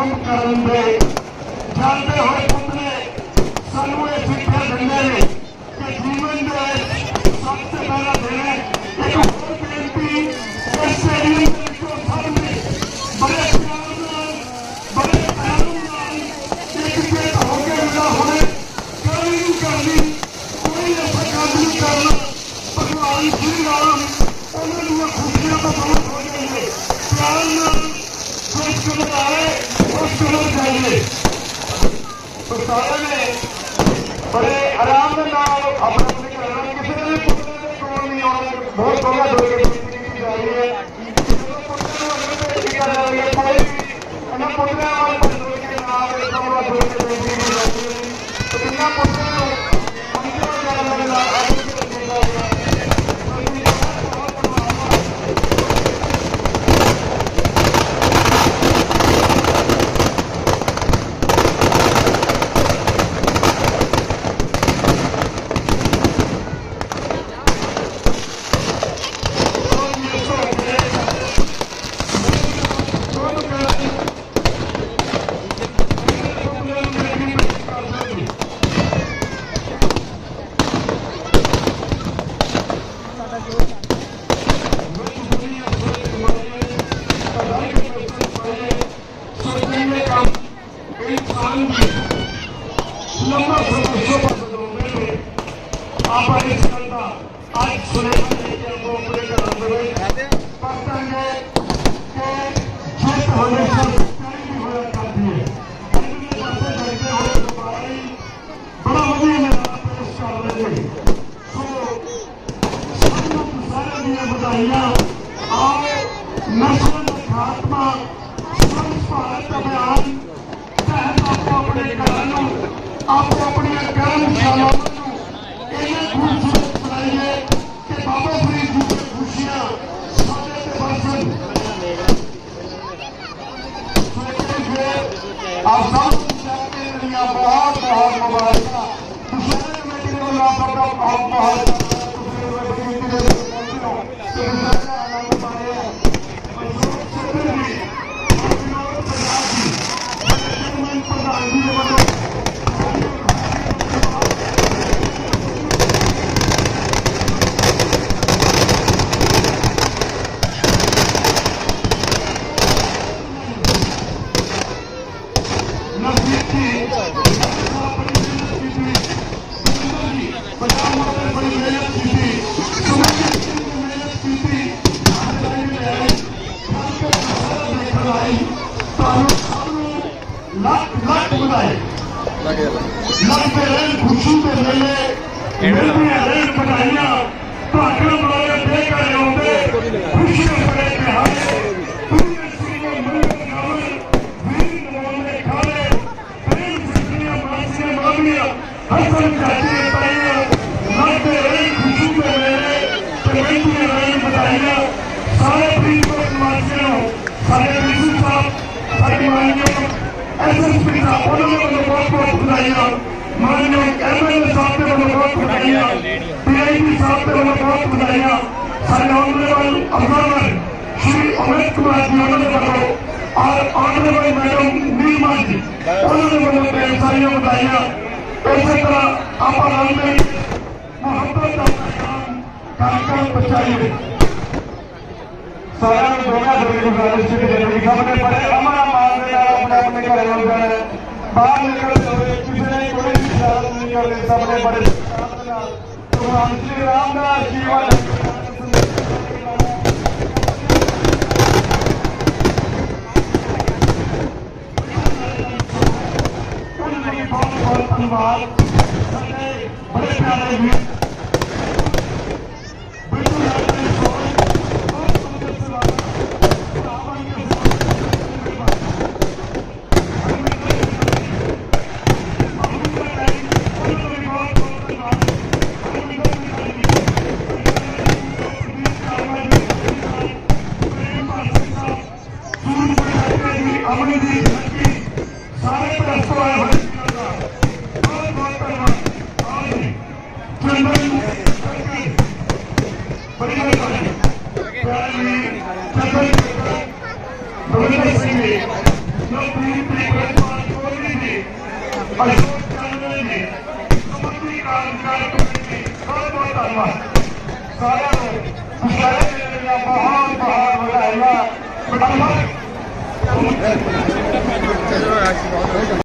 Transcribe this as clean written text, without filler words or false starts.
ਕੰਮ ਕਰਨ ਦੇ ਜਾਂਦੇ ਹੋਏ ਪੁੱਤਰੇ ਸਾਨੂੰ ਇਹ ਸਿੱਖਿਆ ਦਿੰਦੇ ਨੇ ਕਿ ਜੀਵਨ ਦੇ ਸਭ ਤੋਂ ਪਹਿਲਾਂ ਦੇਣਾ ਇੱਕ ਹੋਰ ਬੇਨਤੀ ਇਸ ਸਟੇਡੀਅਮ ਦੇ ਵਿੱਚੋਂ ਸਭ ਨੇ ਬੜੇ ਪਿਆਰ ਨਾਲ ਬੜੇ ਪਿਆਰ ਨਾਲ ਇੱਕ ਜੇਤ ਹੋ ਕੇ ਵਿਦਾ ਹੋਏ। ਕੋਈ ਨਹੀਂ ਕਰਨੀ, ਕੋਈ ਐਸਾ ਕੰਮ ਨਹੀਂ ਕਰਨਾ। ਭਗਵਾਨ ਸ਼੍ਰੀ ਰਾਮ ਉਹਨਾਂ ਦੀਆਂ ਖੁਸ਼ੀਆਂ ਤੋਂ ਬਹੁਤ ਹੋ ਜਾਣਗੇ। ਪਿਆਰ ਨਾਲ ਕੁਝ ਕਦਰ ਆਏ ਉਸ ਕਦਰ ਜਾਈਏ। ਸਾਰਿਆਂ ਨੇ बड़े आराम के नाल अपने अपने करना, किसी ने भी पुत्र के कोल नहीं आना। बहुत सोहना दो के बेनती की जा रही है, पुत्र को अगर भेज दिया जा रही है, कोई भी इन्होंने पुत्रों वाल दो के नाल एक दो के बेनती की जा रही है। तो जिन्ना पुत्र को अंदर जाने लगा आगे की रखी जा रही है। Thank you. अशोक चंद्र जी समुद्री कारोबार कमेटी बहुत बहुत धन्यवाद सारे बहुत बहुत बधाई।